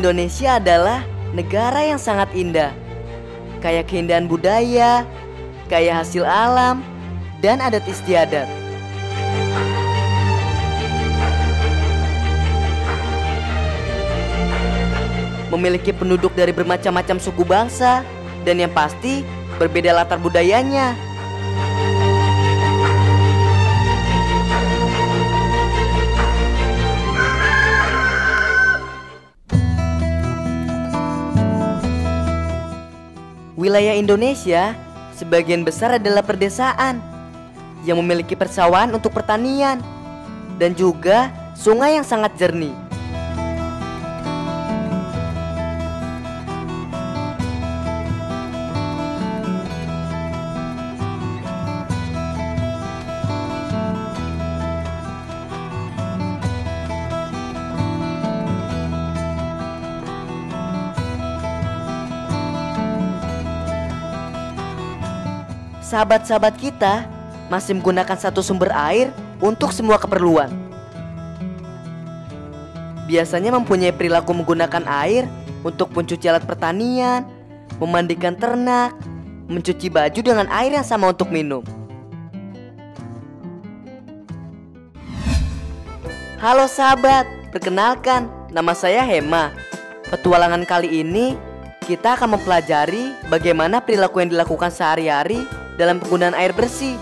Indonesia adalah negara yang sangat indah, kaya keindahan budaya, kaya hasil alam, dan adat istiadat. Memiliki penduduk dari bermacam-macam suku bangsa, dan yang pasti berbeda latar budayanya. Wilayah Indonesia sebagian besar adalah perdesaan yang memiliki persawahan untuk pertanian dan juga sungai yang sangat jernih. Sahabat-sahabat kita masih menggunakan satu sumber air untuk semua keperluan. Biasanya mempunyai perilaku menggunakan air untuk mencuci alat pertanian, memandikan ternak, mencuci baju dengan air yang sama untuk minum. Halo sahabat, perkenalkan, nama saya Hema. Petualangan kali ini kita akan mempelajari bagaimana perilaku yang dilakukan sehari-hari dalam penggunaan air bersih.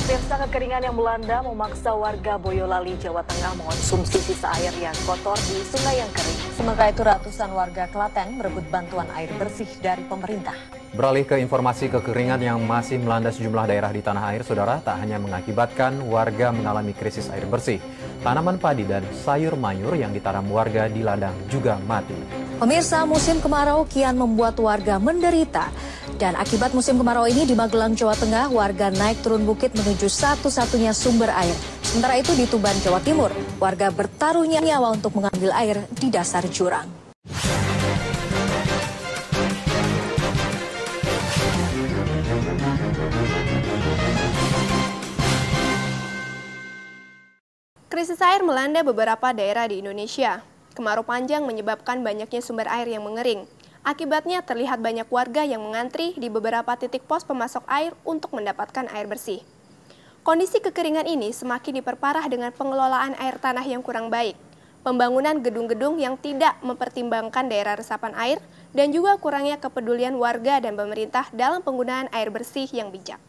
Tirsa kekeringan yang melanda memaksa warga Boyolali, Jawa Tengah mengonsumsi sisa air yang kotor di sungai yang kering. Sementara itu ratusan warga Klaten merebut bantuan air bersih dari pemerintah. Beralih ke informasi kekeringan yang masih melanda sejumlah daerah di tanah air, saudara, tak hanya mengakibatkan warga mengalami krisis air bersih. Tanaman padi dan sayur mayur yang ditanam warga di ladang juga mati. Pemirsa, musim kemarau kian membuat warga menderita. Dan akibat musim kemarau ini di Magelang, Jawa Tengah, warga naik turun bukit menuju satu-satunya sumber air. Sementara itu di Tuban, Jawa Timur, warga bertaruh nyawa untuk mengambil air di dasar jurang. Krisis air melanda beberapa daerah di Indonesia. Kemarau panjang menyebabkan banyaknya sumber air yang mengering. Akibatnya terlihat banyak warga yang mengantri di beberapa titik pos pemasok air untuk mendapatkan air bersih. Kondisi kekeringan ini semakin diperparah dengan pengelolaan air tanah yang kurang baik, pembangunan gedung-gedung yang tidak mempertimbangkan daerah resapan air, dan juga kurangnya kepedulian warga dan pemerintah dalam penggunaan air bersih yang bijak.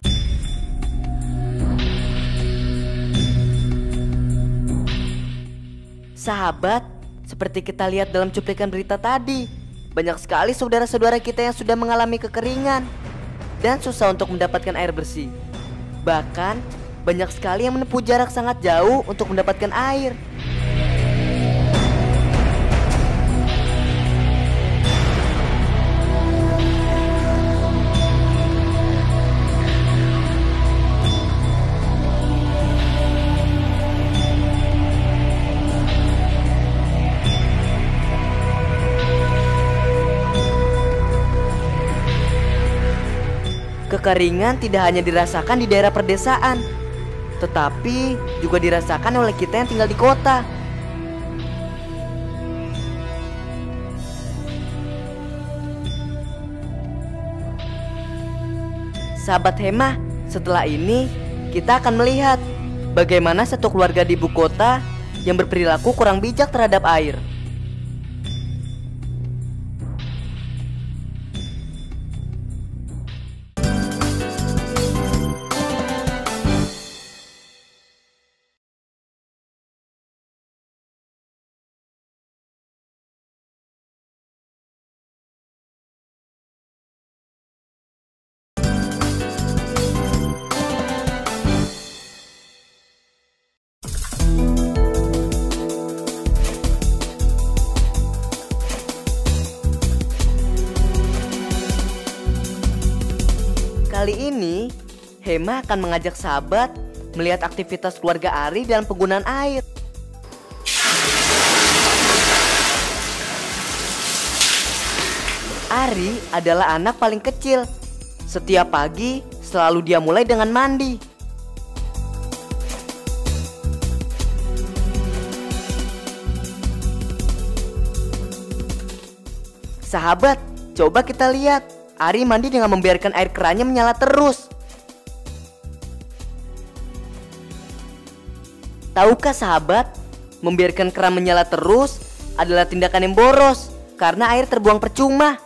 Sahabat, seperti kita lihat dalam cuplikan berita tadi, banyak sekali saudara-saudara kita yang sudah mengalami kekeringan dan susah untuk mendapatkan air bersih. Bahkan, banyak sekali yang menempuh jarak sangat jauh untuk mendapatkan air. Kekeringan tidak hanya dirasakan di daerah perdesaan, tetapi juga dirasakan oleh kita yang tinggal di kota. Sahabat Hema, setelah ini kita akan melihat bagaimana satu keluarga di ibu kota yang berperilaku kurang bijak terhadap air. Kali ini, Hema akan mengajak sahabat melihat aktivitas keluarga Ari dalam penggunaan air. Ari adalah anak paling kecil Setiap pagi selalu dia mulai dengan mandi. Sahabat, coba kita lihat. Ari mandi dengan membiarkan air kerannya menyala terus. Tahukah sahabat, membiarkan keran menyala terus adalah tindakan yang boros karena air terbuang percuma.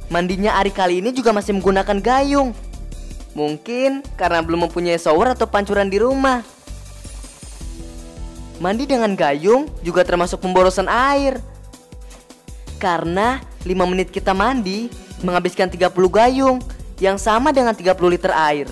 Mandinya Ari kali ini juga masih menggunakan gayung. Mungkin karena belum mempunyai shower atau pancuran di rumah. Mandi dengan gayung juga termasuk pemborosan air. Karena 5 menit kita mandi menghabiskan 30 gayung, yang sama dengan 30 liter air.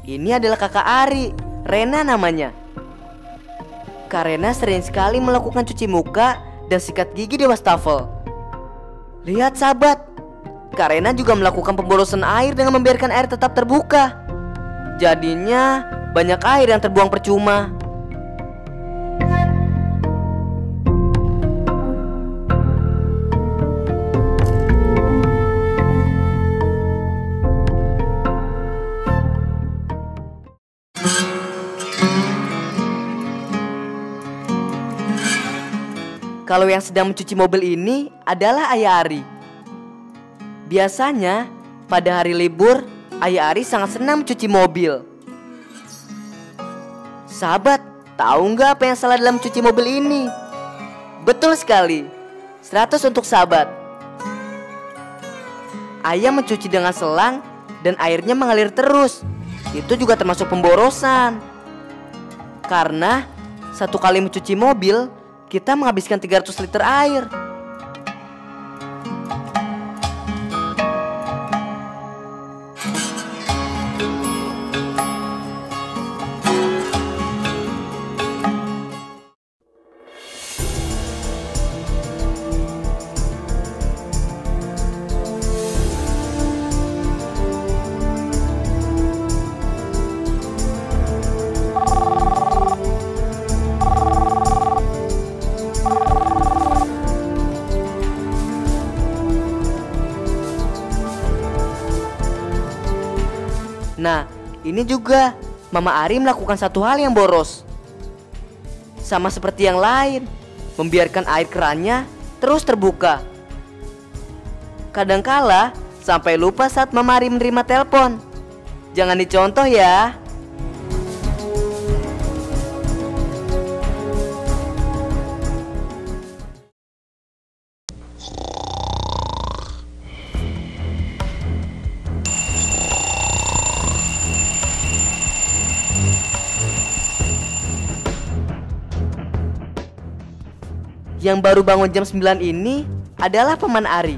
Ini adalah kakak Ari, Rena namanya. Kak Rena sering sekali melakukan cuci muka dan sikat gigi di wastafel. Lihat sahabat, Kak Rena juga melakukan pemborosan air dengan membiarkan air tetap terbuka. Jadinya banyak air yang terbuang percuma. Kalau yang sedang mencuci mobil ini adalah Ayah Ari. Biasanya pada hari libur, Ayah Ari sangat senang mencuci mobil. Sahabat, tahu nggak apa yang salah dalam mencuci mobil ini? Betul sekali, 100 untuk sahabat. Ayah mencuci dengan selang dan airnya mengalir terus. Itu juga termasuk pemborosan. Karena satu kali mencuci mobil, kita menghabiskan 300 liter air. Nah, ini juga Mama Ari melakukan satu hal yang boros. Sama seperti yang lain, membiarkan air kerannya terus terbuka. Kadangkala sampai lupa saat Mama Ari menerima telepon. Jangan dicontoh ya. Yang baru bangun jam 9 ini adalah Paman Ari.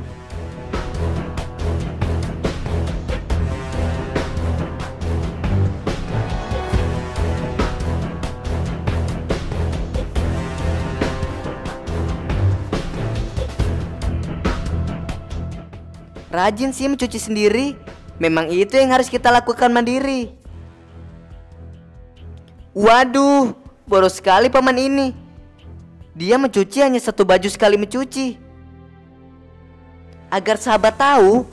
Rajin sih mencuci sendiri. Memang itu yang harus kita lakukan mandiri. Waduh, boros sekali Paman ini. Dia mencuci hanya satu baju sekali mencuci. Agar sahabat tahu,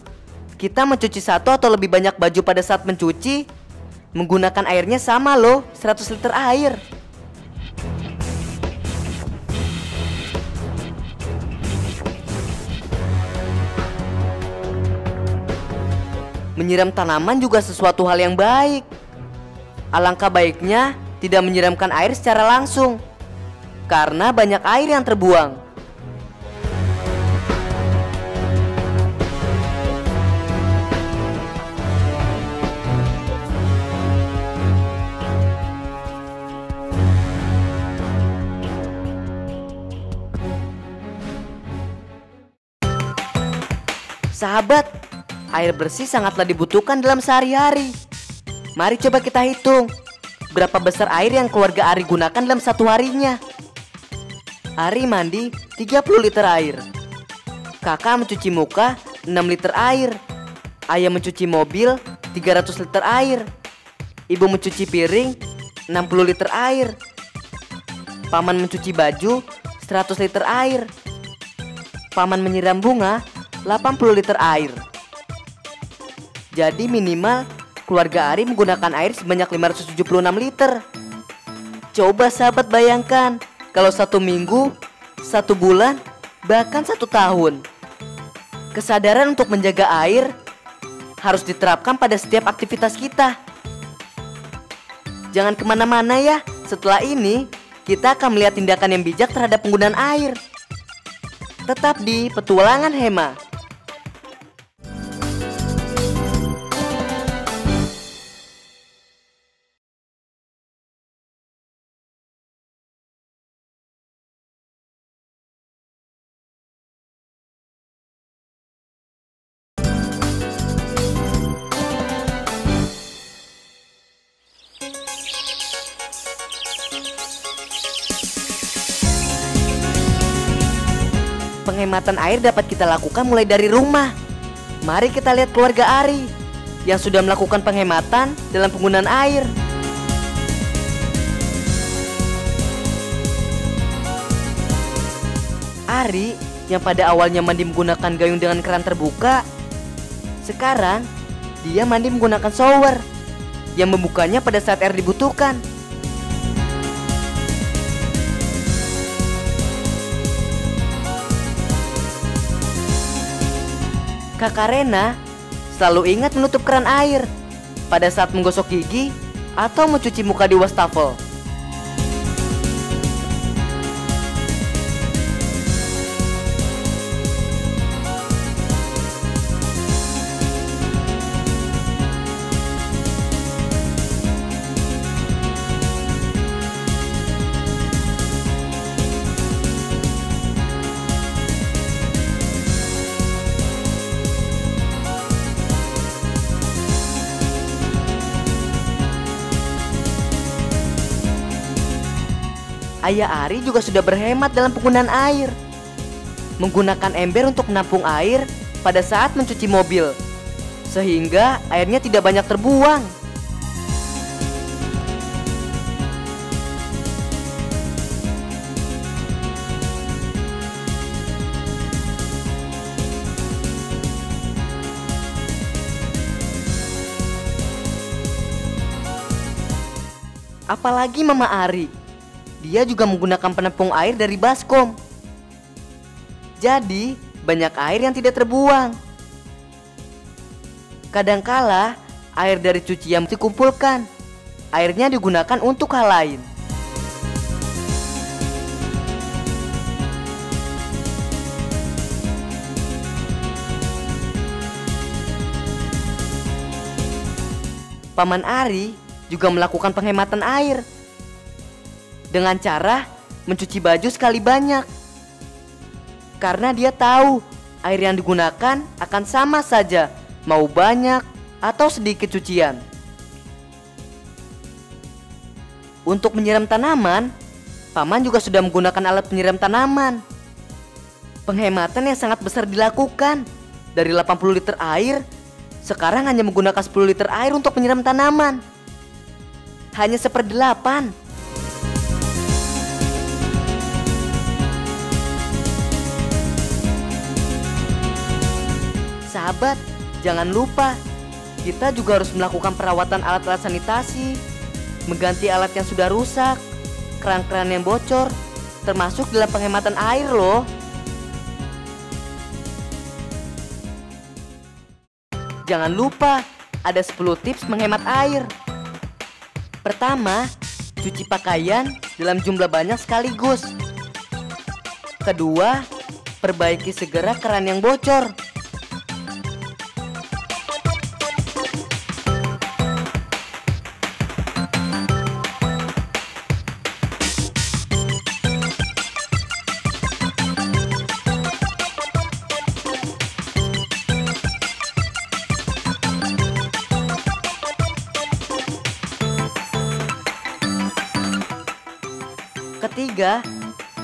kita mencuci satu atau lebih banyak baju pada saat mencuci, menggunakan airnya sama loh, 100 liter air. Menyiram tanaman juga sesuatu hal yang baik. Alangkah baiknya tidak menyiramkan air secara langsung, karena banyak air yang terbuang. Sahabat, air bersih sangatlah dibutuhkan dalam sehari-hari. Mari coba kita hitung berapa besar air yang keluarga Ari gunakan dalam satu harinya. Ari mandi 30 liter air. Kakak mencuci muka 6 liter air. Ayah mencuci mobil 300 liter air. Ibu mencuci piring 60 liter air. Paman mencuci baju 100 liter air. Paman menyiram bunga 80 liter air. Jadi minimal keluarga Ari menggunakan air sebanyak 576 liter. Coba sahabat bayangkan, kalau 1 minggu, 1 bulan, bahkan 1 tahun. Kesadaran untuk menjaga air harus diterapkan pada setiap aktivitas kita. Jangan kemana-mana ya, setelah ini kita akan melihat tindakan yang bijak terhadap penggunaan air. Tetap di Petualangan Hema. Penghematan air dapat kita lakukan mulai dari rumah. Mari kita lihat keluarga Ari yang sudah melakukan penghematan dalam penggunaan air. Ari yang pada awalnya mandi menggunakan gayung dengan keran terbuka, sekarang dia mandi menggunakan shower yang membukanya pada saat air dibutuhkan. Kakak Rena selalu ingat menutup keran air pada saat menggosok gigi atau mencuci muka di wastafel. Ayah Ari juga sudah berhemat dalam penggunaan air, menggunakan ember untuk menampung air pada saat mencuci mobil, sehingga airnya tidak banyak terbuang. Apalagi Mama Ari, dia juga menggunakan penampung air dari baskom. Jadi banyak air yang tidak terbuang. Kadangkala air dari cucian dikumpulkan, airnya digunakan untuk hal lain. Paman Ari juga melakukan penghematan air dengan cara mencuci baju sekali banyak. Karena dia tahu air yang digunakan akan sama saja, mau banyak atau sedikit cucian. Untuk menyiram tanaman, Paman juga sudah menggunakan alat penyiram tanaman. Penghematan yang sangat besar dilakukan. Dari 80 liter air, sekarang hanya menggunakan 10 liter air untuk menyiram tanaman. Hanya 1/8. Sahabat, jangan lupa kita juga harus melakukan perawatan alat-alat sanitasi, mengganti alat yang sudah rusak, keran-keran yang bocor, termasuk dalam penghematan air loh. Jangan lupa ada 10 tips menghemat air. Pertama, cuci pakaian dalam jumlah banyak sekaligus. Kedua, perbaiki segera keran yang bocor. ketiga,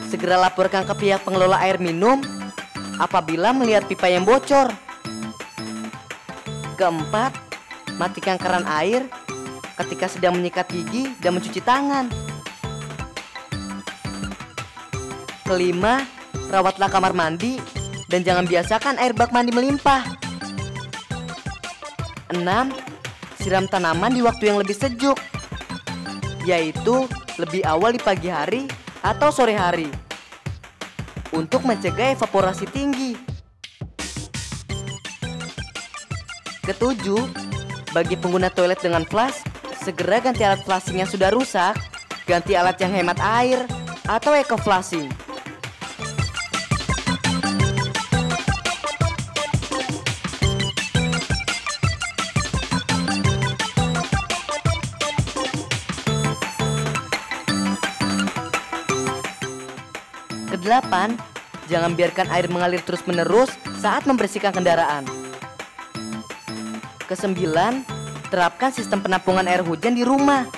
segera laporkan ke pihak pengelola air minum apabila melihat pipa yang bocor. Keempat, matikan keran air ketika sedang menyikat gigi dan mencuci tangan. Kelima, rawatlah kamar mandi dan jangan biasakan air bak mandi melimpah. 6. Siram tanaman di waktu yang lebih sejuk, yaitu lebih awal di pagi hari atau sore hari, untuk mencegah evaporasi tinggi. Ketujuh, bagi pengguna toilet dengan flush, segera ganti alat flushing yang sudah rusak, ganti alat yang hemat air atau eco flushing. Kedelapan, jangan biarkan air mengalir terus-menerus saat membersihkan kendaraan. Kesembilan, terapkan sistem penampungan air hujan di rumah.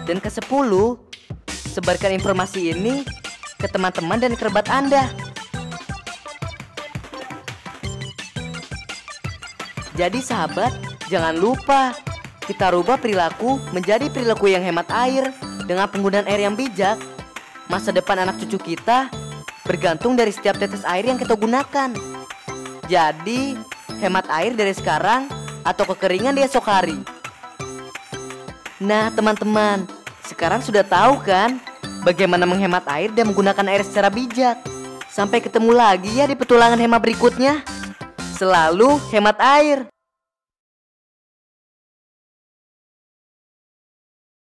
Dan ke-10, sebarkan informasi ini ke teman-teman dan kerabat Anda. Jadi sahabat, jangan lupa kita rubah perilaku menjadi perilaku yang hemat air dengan penggunaan air yang bijak. Masa depan anak cucu kita bergantung dari setiap tetes air yang kita gunakan. Jadi, hemat air dari sekarang atau kekeringan di esok hari. Nah teman-teman, sekarang sudah tahu kan bagaimana menghemat air dan menggunakan air secara bijak. Sampai ketemu lagi ya di petualangan hemat berikutnya. Selalu hemat air.